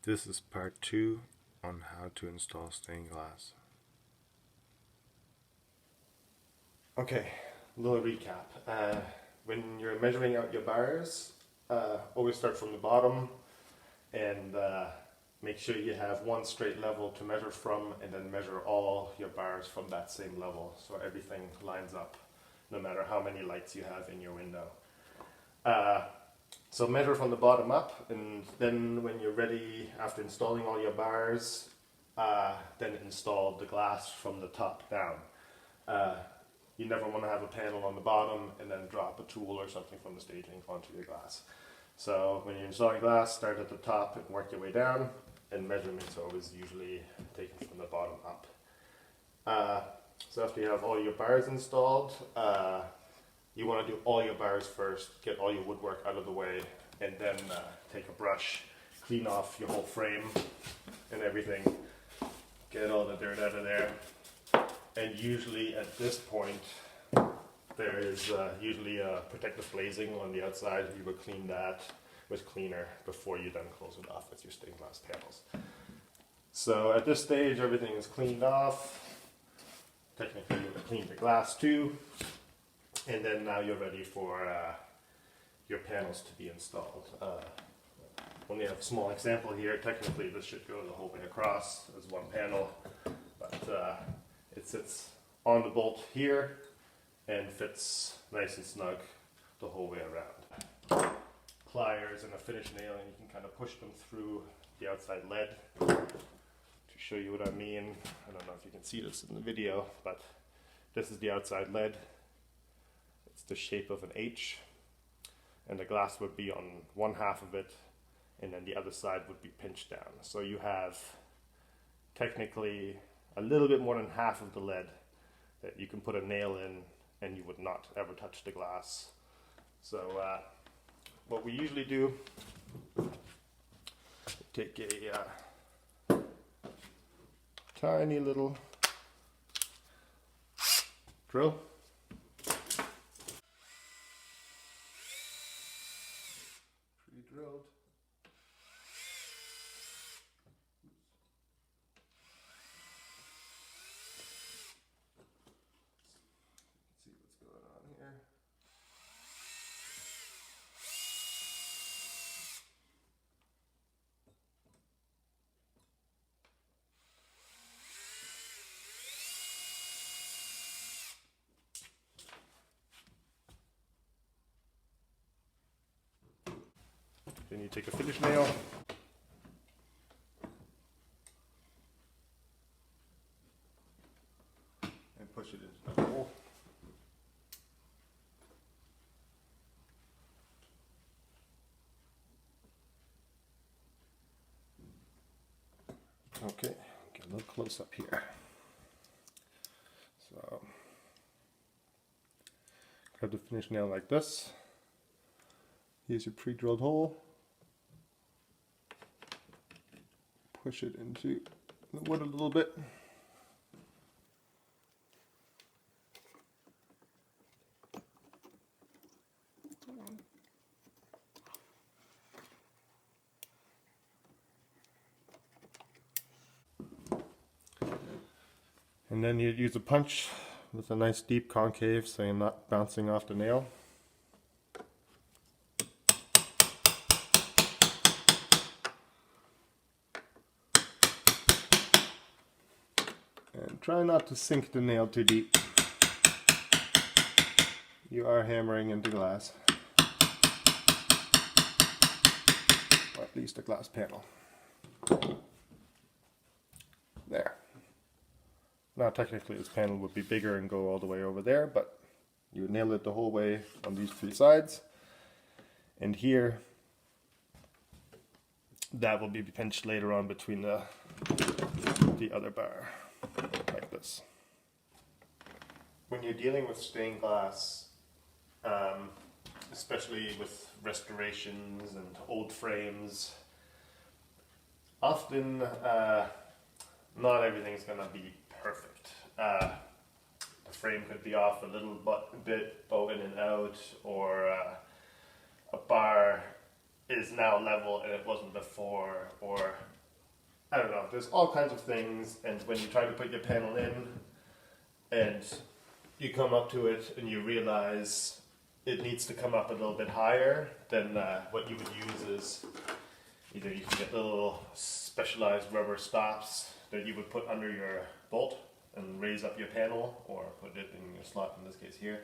This is part 2 on how to install stained glass. Okay, a little recap. When you're measuring out your bars, always start from the bottom and make sure you have one straight level to measure from, and then measure all your bars from that same level so everything lines up no matter how many lights you have in your window. So measure from the bottom up, and then when you're ready, after installing all your bars, then install the glass from the top down. You never want to have a panel on the bottom and then drop a tool or something from the staging onto your glass. So when you're installing glass, start at the top and work your way down, and measurements are always usually taken from the bottom up. So after you have all your bars installed, you want to do all your bars first, get all your woodwork out of the way, and then take a brush, clean off your whole frame and everything, get all the dirt out of there. And usually at this point, there is usually a protective glazing on the outside. You would clean that with cleaner before you then close it off with your stained glass panels. So at this stage, everything is cleaned off. Technically, you would clean the glass too. And then now you're ready for your panels to be installed. Only have a small example here. Technically, this should go the whole way across as one panel, but it sits on the bolt here and fits nice and snug the whole way around. Pliers and a finish nail, and you can kind of push them through the outside lead. To show you what I mean, I don't know if you can see this in the video, but this is the outside lead. It's the shape of an H, and the glass would be on one half of it, and then the other side would be pinched down. So you have technically a little bit more than half of the lead that you can put a nail in and you would not ever touch the glass. So what we usually do, take a tiny little drill, pre-drilled. See what's going on here. Then you take a finish nail and push it into the hole. Okay, get a little close up here. So grab the finish nail like this. Here's your pre-drilled hole. Push it into the wood a little bit. And then you use a punch with a nice deep concave so you're not bouncing off the nail. And try not to sink the nail too deep. You are hammering into glass. Or at least a glass panel. There. Now technically this panel would be bigger and go all the way over there, but you would nail it the whole way on these three sides. And here, that will be pinched later on between the other bar, like this. When you're dealing with stained glass, especially with restorations and old frames, often not everything's going to be perfect. The frame could be off a little bit, bow in and out, or a bar is now level and it wasn't before, or I don't know, there's all kinds of things. And when you try to put your panel in and you come up to it and you realize it needs to come up a little bit higher, then what you would use is either you can get little specialized rubber stops that you would put under your bolt and raise up your panel, or put it in your slot, in this case here,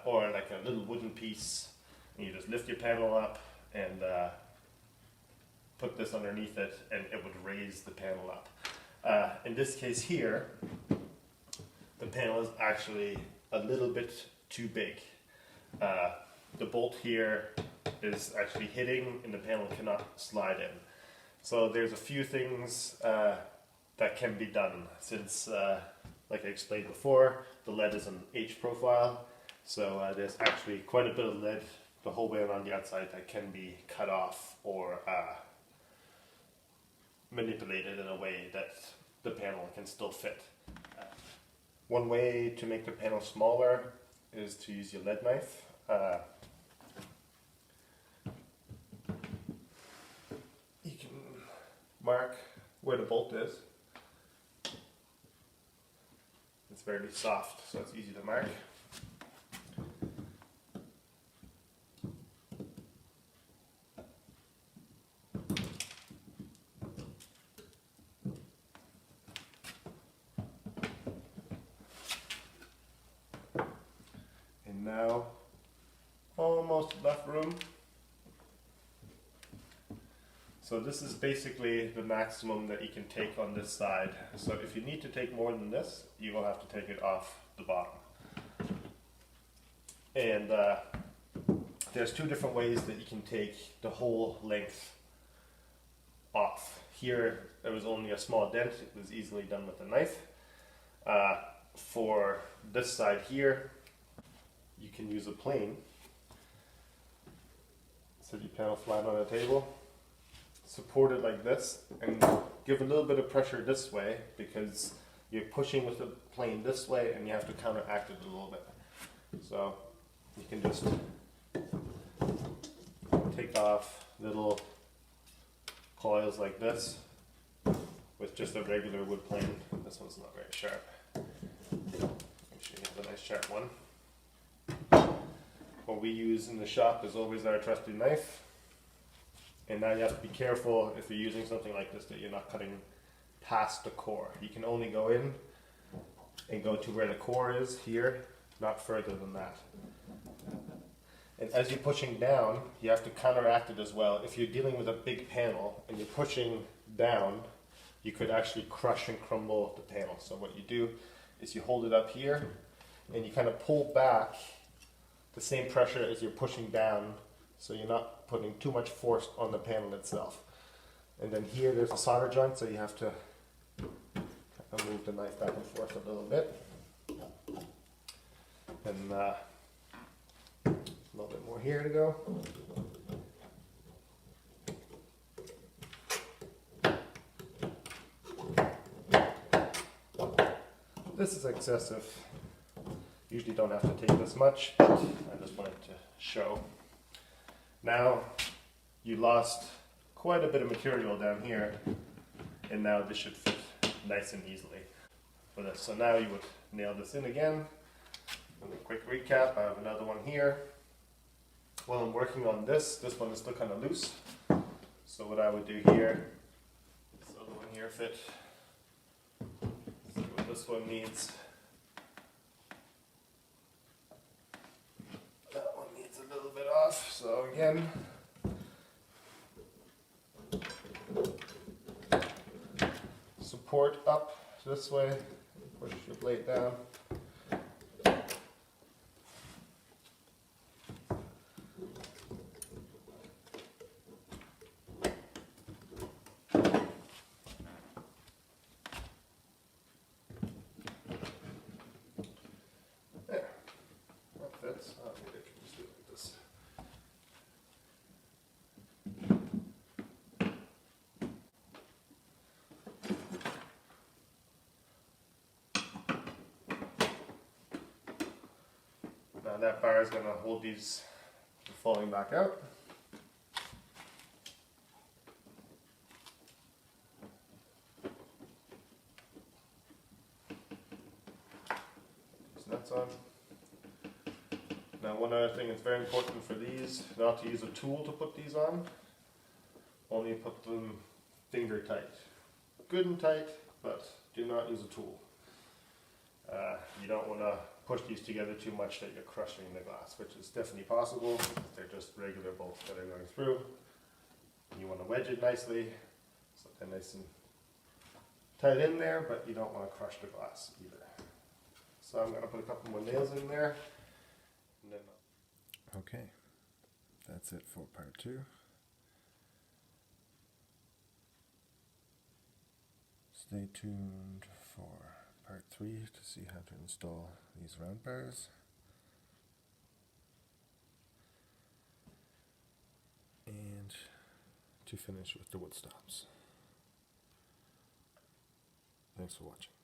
or like a little wooden piece, and you just lift your panel up and put this underneath it, and it would raise the panel up. In this case here, the panel is actually a little bit too big. The bolt here is actually hitting and the panel cannot slide in. So there's a few things that can be done, since, like I explained before, the lead is an H profile. So there's actually quite a bit of lead the whole way around the outside that can be cut off or manipulated in a way that the panel can still fit. One way to make the panel smaller is to use your lead knife. You can mark where the bolt is. It's very soft, so it's easy to mark. And now, almost enough room. So this is basically the maximum that you can take on this side. So if you need to take more than this, you will have to take it off the bottom. And there's two different ways that you can take the whole length off. Here, there was only a small dent. It was easily done with a knife. For this side here, you can use a plane. Set your panel flat on a table. Support it like this and give a little bit of pressure this way, because you're pushing with the plane this way and you have to counteract it a little bit. So you can just take off little coils like this with just a regular wood plane. This one's not very sharp. Make sure you have a nice sharp one. What we use in the shop is always our trusty knife. And now you have to be careful if you're using something like this that you're not cutting past the core. You can only go in and go to where the core is here, not further than that. And as you're pushing down, you have to counteract it as well. If you're dealing with a big panel and you're pushing down, you could actually crush and crumble the panel. So what you do is you hold it up here and you kind of pull back the same pressure as you're pushing down, so you're not putting too much force on the panel itself. And then here there's a solder joint, so you have to kind of move the knife back and forth a little bit. And a little bit more here to go. This is excessive. Usually don't have to take this much, but I just wanted to show. Now you lost quite a bit of material down here, and now this should fit nice and easily for this. So now you would nail this in again. And a quick recap, I have another one here. While I'm working on this one is still kind of loose. So what I would do here, this other one here fit. See what this one needs. That one needs a little bit off, so again, support up this way, push your blade down. There, that fits. Oh, maybe I can just do it like this. Now that bar is going to hold these from falling back out. on. Now one other thing that's very important for these, not to use a tool to put these on, only put them finger tight. Good and tight, but do not use a tool. You don't want to push these together too much that you're crushing the glass, which is definitely possible. They're just regular bolts that are going through. You want to wedge it nicely, so they're nice and tight in there, but you don't want to crush the glass either. So I'm going to put a couple more nails in there. And then okay, that's it for part 2. Stay tuned for part 3 to see how to install these round bars. And to finish with the wood stops. Thanks for watching.